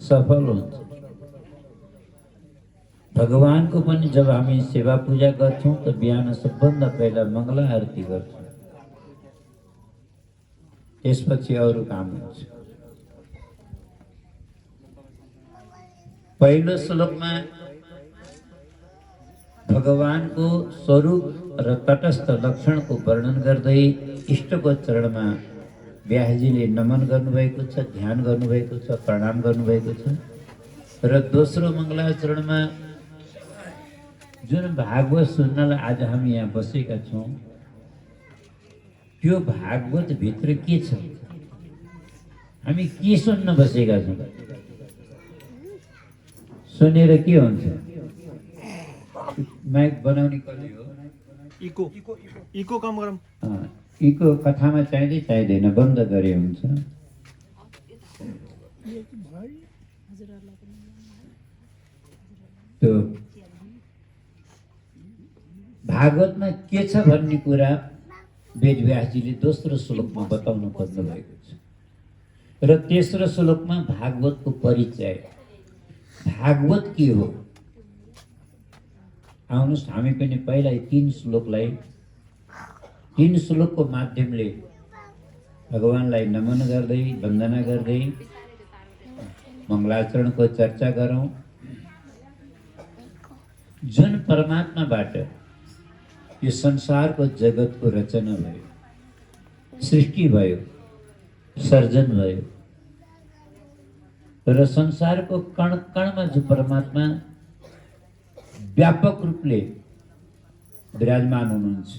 सफल हुन्छ। भगवानको पनि जब हामी सेवा पूजा गर्छौं त बिहान सबभन्दा पहिला मङ्गला आरती गर्छौं, त्यसपछि अरू काम हुन्छ। पहिलो श्लोकमा भगवानको स्वरूप र तटस्थ लक्षणको वर्णन गर्दै इष्टको चरणमा व्यासजीले नमन गर्नुभएको छ, ध्यान गर्नुभएको छ, प्रणाम गर्नुभएको छ। र दोस्रो मङ्गलाचरणमा जुन भागवत सुन्नलाई आज हामी यहाँ बसेका छौँ, त्यो भागवत भित्र के छ, हामी के सुन्न बसेका छौँ, सुनेर के हुन्छ? माइक बनाउने कसले हो? इको काम गरौँ। इको कथामा चाहिँदै चाहिँदैन, बन्द गरे हुन्छ। त्यो भागवतमा के छ भन्ने कुरा वेदव्यासजीले दोस्रो श्लोकमा बताउनु खोज्नु भएको छ। र तेस्रो श्लोकमा भागवतको परिचय, भागवत के हो। आउनुहोस् हामी पनि पहिला तीन श्लोकको माध्यमले भगवानलाई नमन गर्दै वन्दना गर्दै मङ्गलाचरणको चर्चा गरौँ। जुन परमात्माबाट यो संसारको जगतको रचना भयो, सृष्टि भयो, सर्जन भयो र संसारको कण कणमा जो परमात्मा व्यापक रूपले विराजमान हुनुहुन्छ,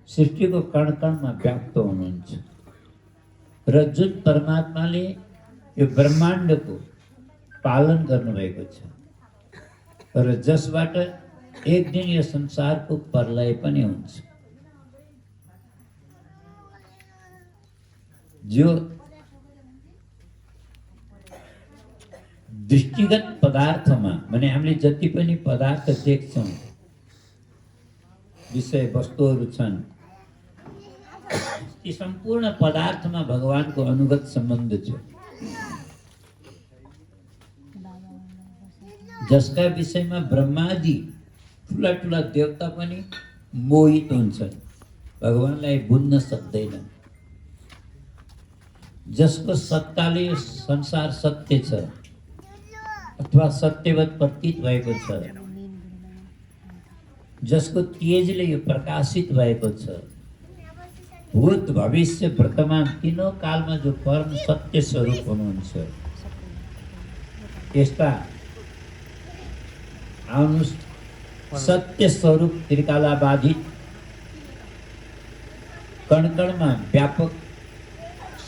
सृष्टिको कण कणमा व्याप्त हुनुहुन्छ र जुन परमात्माले यो ब्रह्माण्डको पालन गर्नुभएको छ र जसबाट एक दिन यो संसारको प्रलय पनि हुन्छ, जो दृष्टिगत पदार्थमा माने हामीले जति पनि पदार्थ देख्छौँ, विषय वस्तुहरू छन्, ती सम्पूर्ण पदार्थमा भगवानको अनुगत सम्बन्ध छ, जसका विषयमा ब्रह्मादि ठुला ठुला देवता पनि मोहित हुन्छन्, भगवानलाई बुझ्न सक्दैनन्। जसको सत्ताले यो संसार सत्य छ अथवा सत्यवत प्रतीत भएको छ, जसको तेजले यो प्रकाशित भएको छ, भूत भविष्य वर्तमान तीनों कालमा जो परम सत्य स्वरूप हुनुहुन्छ, यस्ता आउनुहोस् सत्य स्वरूप त्रिकालाबाधित कणकणमा व्यापक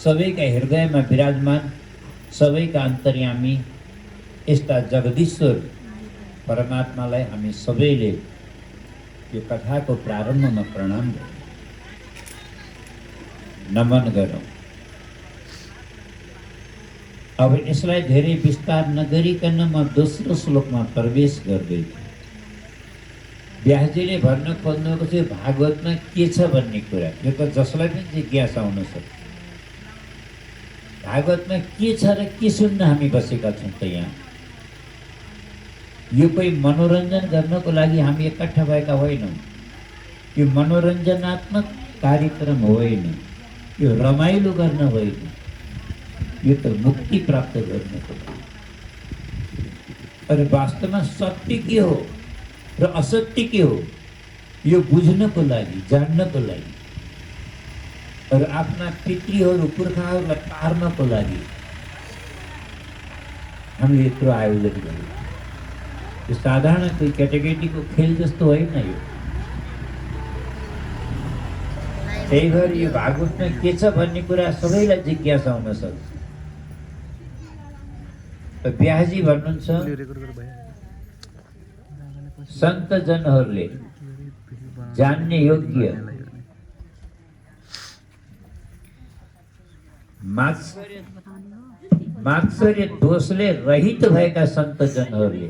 सबैका हृदयमा विराजमान सबैका अन्तर्यामी यस्ता जगदीश्वर परमात्मालाई हामी सबैले यो कथाको प्रारम्भमा प्रणाम गरौँ, नमन गरौँ। अब यसलाई धेरै विस्तार नगरिकन म दोस्रो श्लोकमा प्रवेश गर्दैछु। व्यासजीले भन्न खोज्नुको चाहिँ भागवतमा के छ भन्ने कुरा, यो त जसलाई पनि जिज्ञासा हुन सक्छ। भागवतमा के छ र के सुन्न हामी बसेका छौँ त यहाँ? यो कोही मनोरञ्जन गर्नको लागि हामी एकट्ठा भएका होइनौँ, यो मनोरञ्जनात्मक कार्यक्रम होइन, यो रमाइलो गर्न होइन, यो त मुक्ति प्राप्त गर्नको लागि। अरे वास्तवमा सत्य के हो र असत्य के हो यो बुझ्नको लागि, जान्नको लागि र आफ्ना पितृहरू पुर्खाहरूलाई पार्नको लागि हामीले यत्रो आयोजन गर्यौँ। यो साधारण कोही केटाकेटीको खेल जस्तो होइन यो। त्यही भएर यो भागवतमा के छ भन्ने कुरा सबैलाई जिज्ञासा हुन सक्छ। व्यासजी भन्नुहुन्छ सन्त जनहरूले जान्ने योग्य मात्सर्य दोषले रहित भएका सन्त जनहरूले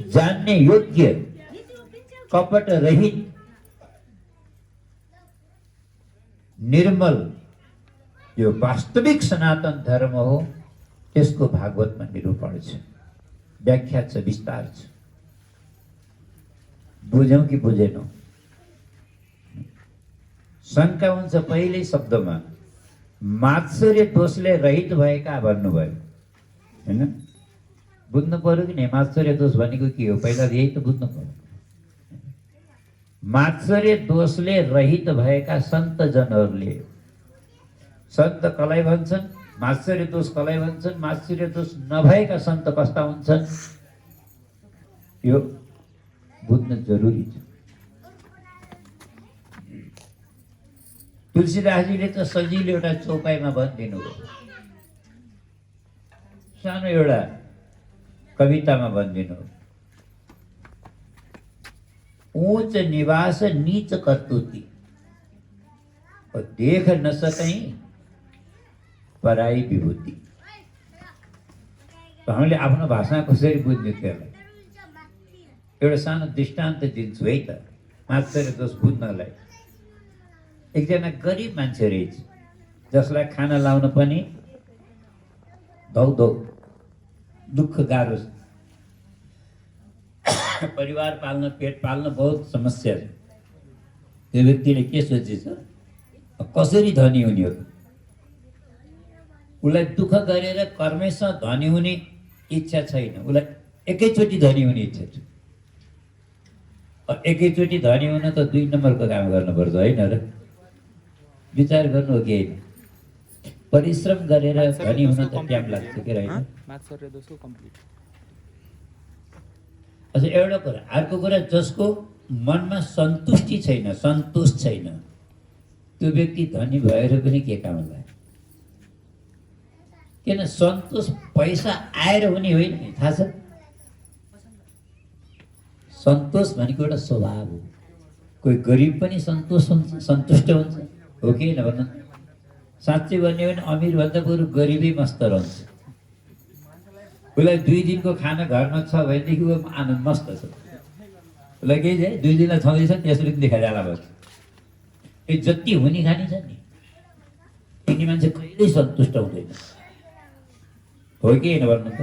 जान्ने योग्य कपट रहित निर्मल यो वास्तविक सनातन धर्म हो त्यसको भागवतमा निरूपण छ, व्याख्या छ, विस्तार छ। बुझ्यौँ कि बुझेनौँ? शङ्का हुन्छ पहिल्यै शब्दमा, मात्सर्य दोषले रहित भएका भन्नुभयो होइन? बुझ्नु पर्यो कि नहीं? मात्सर्य दोष भनेको के हो? पहिला यही त बुझ्नु पर्यो। मात्सर्य दोषले रहित भएका सन्तजनहरूले, सन्त कसलाई भन्छन्? मात्सर्य दोष कसलाई भन्छन्? मात्सर्य दोष नभएका सन्त कस्ता हुन्छन्? यो बुझ्न जरुरी छ। तुलसीदासजीले त सजिलो एउटा चौपाइमा भनिदिनु हो, सानो एउटा कवितामा भनिदिनु हो, ऊंच निवास नीच कर्तुती और देख न सकई पराई विभूति। तो हामीले आफ्नो भाषा कसरी बुझ्ने त्यसलाई एउटा सानो दृष्टान्त दिन्छु है त, मात्सर्य दोष बुझ्नलाई। एकजना गरिब मान्छे रहेछ, जसलाई खाना लाउन पनि धौ दुःख गाह्रो छ, परिवार पाल्न, पेट पाल्न बहुत समस्या छ। त्यो व्यक्तिले के सोचेछ, कसरी धनी हुने हो? उसलाई दुःख गरेर कर्मैसँग धनी हुने इच्छा छैन, उसलाई एकैचोटि धनी हुने इच्छा छ। एकैचोटि धनी हुन त 2 नम्बरको काम गर्नुपर्छ होइन र? विचार गर्नु हो कि होइन? परिश्रम गरेर धनी हुन त टाइम लाग्छ कि होइन? अच्छा, एउटा कुरा। अर्को कुरा, जसको मनमा सन्तुष्टि छैन, सन्तोष छैन, त्यो व्यक्ति धनी भएर पनि के काम लाग्यो? किन? सन्तोष पैसा आएर हुने होइन, थाहा छ? सन्तोष भनेको एउटा स्वभाव हो। कोही गरिब पनि सन्तोष हुन्छ, सन्तुष्ट हुन्छ, हो कि होइन भन्नु? साँच्चै भन्यो भने अमिर भन्दा बरु गरिबै मस्त रहन्छ। उसलाई 2 दिनको खाना घरमा छ भनेदेखि ऊ आनन्द मस्त छ। उसलाई केही चाहिँ 2 दिनलाई छँदैछ, त्यसरी पनि देखाइजाला बस्छ। यो जति हुने खाने छ नि, तिनी मान्छे कहिल्यै सन्तुष्ट हुँदैन, हो कि होइन भन्नु त?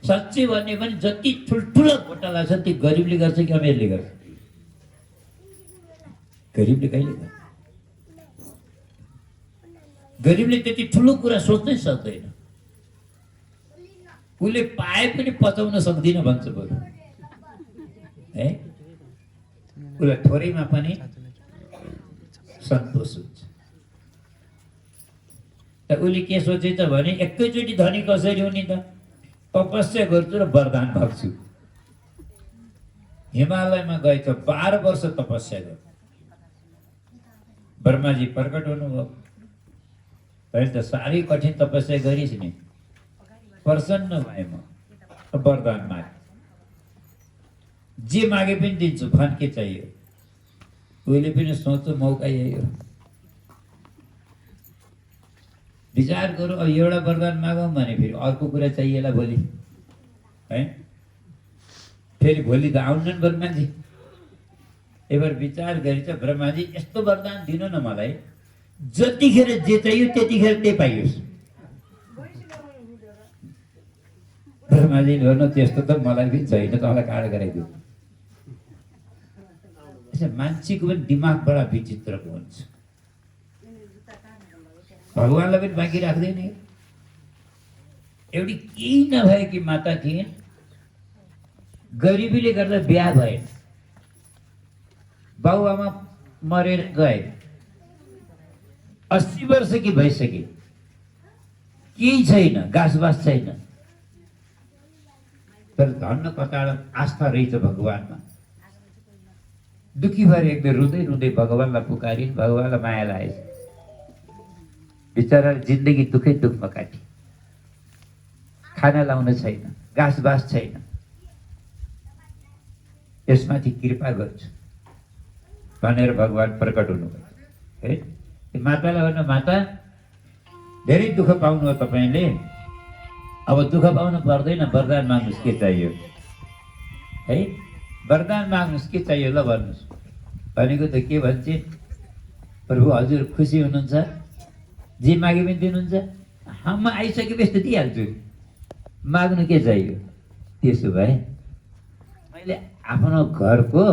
साँच्चै भन्यो भने जति ठुल्ठुलो घोटाला छ त्यो गरिबले गर्छ कि अमिरले गर्छ? गरिबले कहिले गर्छ? गरिबले त्यति ठुलो कुरा सोच्नै सक्दैन, उसले पाए पनि पचाउन सक्दिन भन्छ बरु है। उसलाई थोरैमा पनि सन्तोष हुन्छ। त उसले के सोचेछ भने एकैचोटि धनी कसरी हुने त? तपस्या गर्छु र वरदान माग्छु। हिमालयमा गएछ, 12 वर्ष तपस्या गर्यो। ब्रह्माजी प्रकट हुनुभयो। पहिले त साह्रै कठिन तपस्या गरिस् नि, प्रसन्न भए म, वरदान मागे, जे मागे पनि दिन्छु, भन के चाहियो? उहिले पनि सोच्छु मौका यही हो। विचार गरौँ, अब एउटा वरदान मागौँ भने फेरि अर्को कुरा चाहिएला भोलि है, फेरि भोलि त आउन्न ब्रह्माजी। एकबार विचार गरेछ, ब्रह्माजी यस्तो वरदान दिनु न मलाई, जतिखेर जे चाहियो त्यतिखेर त्यही पाइयोस्। ब्रह्माजीले भन्नु, त्यस्तो त मलाई पनि छैन, तँलाई काँडा गराइदियो। मान्छेको पनि दिमाग बडा विचित्रको हुन्छ। भगवान्लाई पनि बाँकी राख्दैन। एउटी केही नभएकी माता थिए, गरिबीले गर्दा बिहा भएन, बाबुआमा मरेर गए, 80 वर्ष कि भइसके, केही छैन, घाँसबास छैन, तर धन्न कताडा आस्था रहेछ भगवानमा। दुखी भएर एकदम रुँदै रुँदै भगवान्लाई पुकारिन्, भगवान्लाई माया लागेछ। बिचरा जिन्दगी दुखै दुखमा काटी, खाना लाउन छैन, घाँसबास छैन, यसमाथि कृपा गर्छु भनेर भगवान प्रकट हुनुभयो है। मातालाई भन्नु, माता धेरै दुःख पाउनु हो तपाईँले, अब दुःख पाउनु पर्दैन, वरदान माग्नुहोस्, के चाहियो है? वरदान माग्नुहोस्, के चाहियो ल भन्नुहोस्। भनेको त के भन्छ, प्रभु हजुर खुसी हुनुहुन्छ, जे मागे पनि दिनुहुन्छ? म आइसकेपछि त दिइहाल्छु, माग्नु के चाहियो। त्यसो भए मैले आफ्नो घरको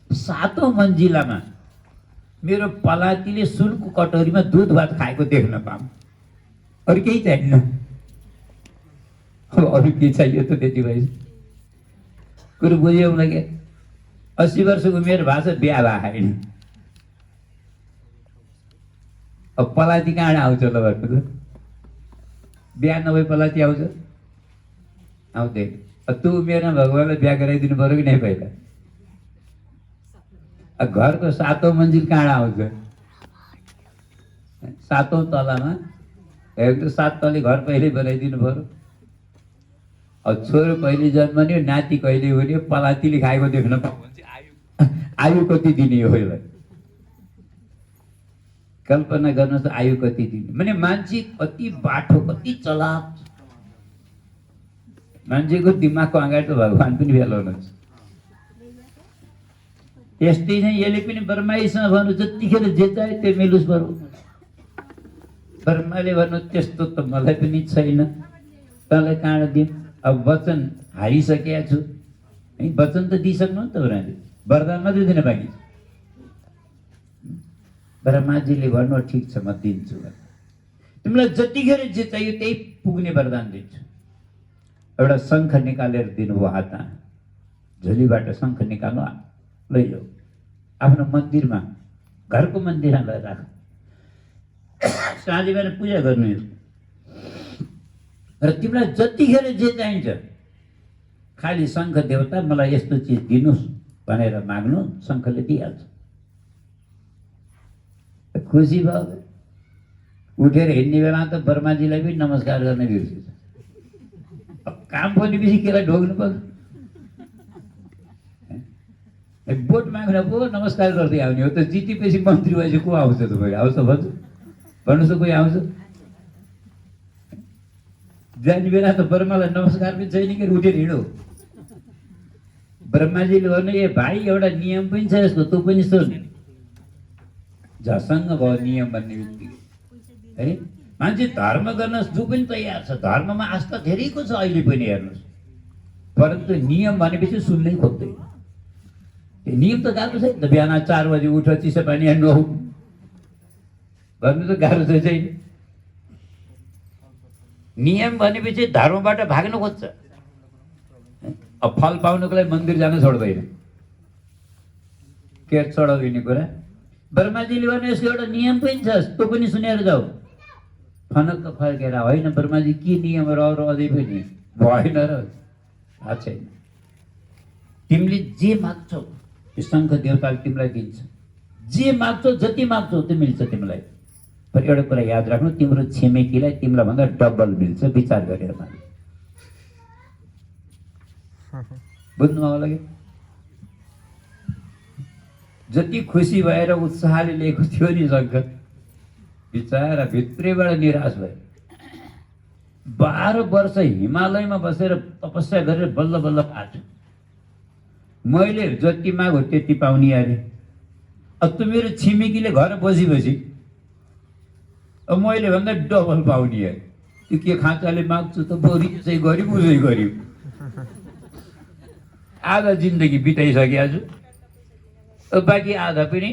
7औं मन्जिलामा मेरो पलातीले सुनको कटोरीमा दुध भात खाएको देख्न पाऊँ, अरू केही चाहिएन। अब अरू के चाहियो त त्यति भए कुरो बुझ्यौँ न क्या। 80 वर्ष उमेर भएको छ, बिहा भएको छैन। अब पलाती कहाँ आउँछ ल भन्नु त? बिहा नभए पलाती आउँछ? आउँदैन। त्यो उमेरमा भगवान्लाई बिहा गराइदिनु पऱ्यो कि नै पहिला? घरको 7औं मन्जिल कहाँ आउँछ? 7औं तलामा हेर्नु, 7 तले घर पहिले बनाइदिनु पऱ्यो। अब छोरो कहिले जन्मने, नाति कहिले हुने, पलातीले खाएको देख्न पाऊँ भने चाहिँ आयु कति दिने हो यसलाई? कल्पना गर्नुहोस् त, आयु कति दिने। माने मान्छे कति बाठो, कति चलाक। मान्छेको दिमागको अगाडि त भगवान् पनि फेल हुनुहुन्छ। यस्तै नै यसले पनि ब्रह्माजीसँग भन्नु, जतिखेर जे चाहे त्यो मिलोस् बरु। ब्रह्माले भन्नु, त्यस्तो त मलाई पनि छैन, तँलाई कहाँ दिउँ? अब वचन हारिसकेका छु है, वचन त दिइसक्नु नि त उनीहरूले, वरदान मात्रै दिन बाँकी छ। ब्रह्माजीले भन्नु, ठिक छ म दिन्छु, तिमीलाई जतिखेर जे चाहियो त्यही पुग्ने वरदान दिन्छु। एउटा शङ्ख निकालेर दिनुभयो हातमा, झोलीबाट शङ्ख निकाल्नु, लैजाऊ आफ्नो मन्दिरमा, घरको मन्दिरमा लगेर राख, साँझ बिहान पूजा गर्नु। र तिमीलाई जतिखेर जे चाहिन्छ, खालि शङ्ख देवता मलाई यस्तो चिज दिनुहोस् भनेर माग्नु, शङ्खले दिइहाल्छ। खुसी भयो। उठेर हिँड्ने बेला त ब्रह्माजीलाई पनि नमस्कार गर्न बिर्सिन्छ। काम परेपछि केलाई ढोग्नु पर्छ? भोट माग्न पो नमस्कार गर्दै आउने हो त? जितेपछि मन्त्री भएपछि को आउँछ त? कोही आउँछ भन्छु, भन्नुहोस् त, कोही आउँछ? जाने बेला त ब्रह्मालाई नमस्कार पनि छैन कि उठेर हिँडो। ब्रह्माजीले भन्नु, ए भाइ, एउटा नियम पनि छ यसको, तँ पनि सुन। झसङ्ग भयो नियम भन्ने बित्तिकै है। मान्छे धर्म गर्न जो पनि तयार छ, धर्ममा आस्था धेरैको छ अहिले पनि, हेर्नुहोस्। परन्तु नियम भनेपछि सुन्नै खोज्दैन। त्यो नियम त गाह्रो छैन त। बिहान 4 बजी उठ, चिसो पानी नुहाऊ भन्नु त गाह्रो छैन। नियम भनेपछि धर्मबाट भाग्न खोज्छ। अब फल पाउनुको लागि मन्दिर जान छोड्दैन, के छोडाउने कुरा। ब्रह्माजीले भने यसको एउटा नियम पनि छ, तँ पनि सुनेर जाऊ। फनक्क फर्केर, होइन ब्रह्माजी, के नियम र अरू अझै पनि भएन र? थाहा छैन। तिमीले जे माग्छौ त्यो शङ्ख देवताले तिमीलाई दिन्छ। जे माग्छौ, जति माग्छौ त्यो मिल्छ तिमीलाई। तर एउटा कुरा याद राख्नु, तिम्रो छिमेकीलाई तिमीलाई भन्दा डबल मिल्छ, विचार गरेर माग। बुझ्नु होला कि? जति खुसी भएर उत्साहले लिएको थियो नि शङ्ख, बिचारा भित्रैबाट निराश भयो। 12 वर्ष हिमालयमा बसेर तपस्या गरेर बल्ल बल्ल पाएको। मैले जति मागो त्यति पाउने अरे। अब त मेरो छिमेकीले घर बसी अब मैले भन्दा डबल पाउने अरे। त्यो के खाँचाले माग्छु त? बरु यसै गरिब उसै गरिब। आधा जिन्दगी बिताइसकेको छु, बाँकी आधा पनि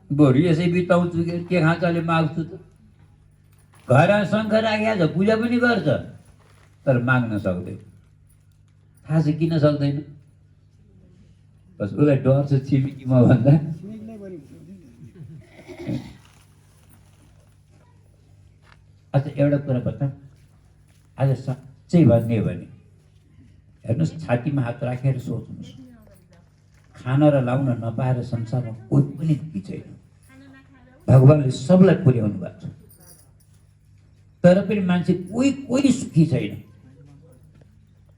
बरु यसै बिताउँछु, के खाँचाले माग्छु त? घर शङ्ख राखेको छ, पूजा पनि गर्छ, तर माग्न सक्दैन। थाहा छ किन सक्दैन? बस उसलाई डर छ छिमेकी म भन्दा। अच्छा एउटा कुरा बता, आज साँच्चै भन्ने हो भने हेर्नुहोस्, छातीमा हात राखेर सोच्नुहोस्, खान र लाउन नपाएर संसारमा कोही पनि दुःखी छैन। भगवान्ले सबलाई पुर्याउनु भएको छ, तर पनि मान्छे कोही सुखी छैन।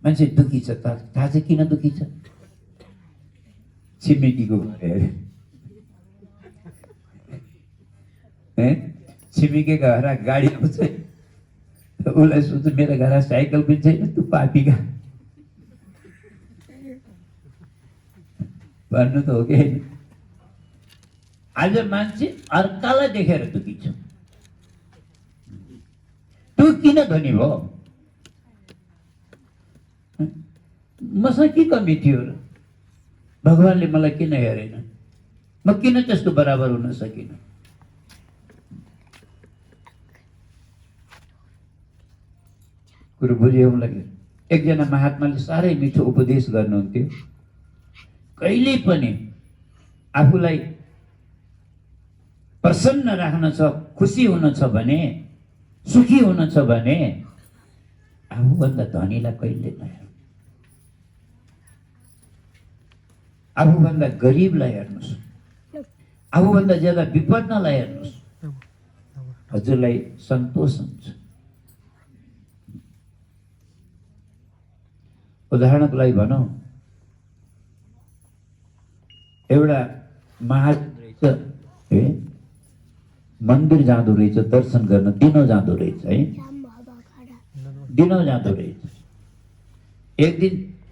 मान्छे दुःखी छ। थाहा छ किन दुःखी छ? छिमेकीको घर हेरे। छिमेकीको घर गाडी आउँछ, उसलाई सोध्छ मेरो घर साइकल पनि छैन, तँ पापीका भन्नु त हो कि होइन? आज मान्छे अर्कालाई देखेर दुःखी छ। किन धनी भयो? मसँग के कमी थियो र? भगवानले मलाई किन हेरेन? म किन त्यस्तो बराबर हुन सकिनँ? कुरो बुझ्यौँ लाग्यो। एकजना महात्माले साह्रै मिठो उपदेश गर्नुहुन्थ्यो। कहिले पनि आफूलाई प्रसन्न राख्न छ, खुसी हुन छ भने, सुखी हुन छ भने आफूभन्दा धनीलाई कहिले नहेर्नु, आफूभन्दा गरिबलाई हेर्नुहोस्, आफूभन्दा ज्यादा विपन्नलाई हेर्नुहोस्, हजुरलाई सन्तोष हुन्छ। उदाहरणको लागि भनौँ, एउटा महाजन रहेछ, मन्दिर जाँदो रहेछ, दर्शन गर्न दिनौ जाँदो रहेछ है, दिनौ जाँदो रहेछ। एक दिन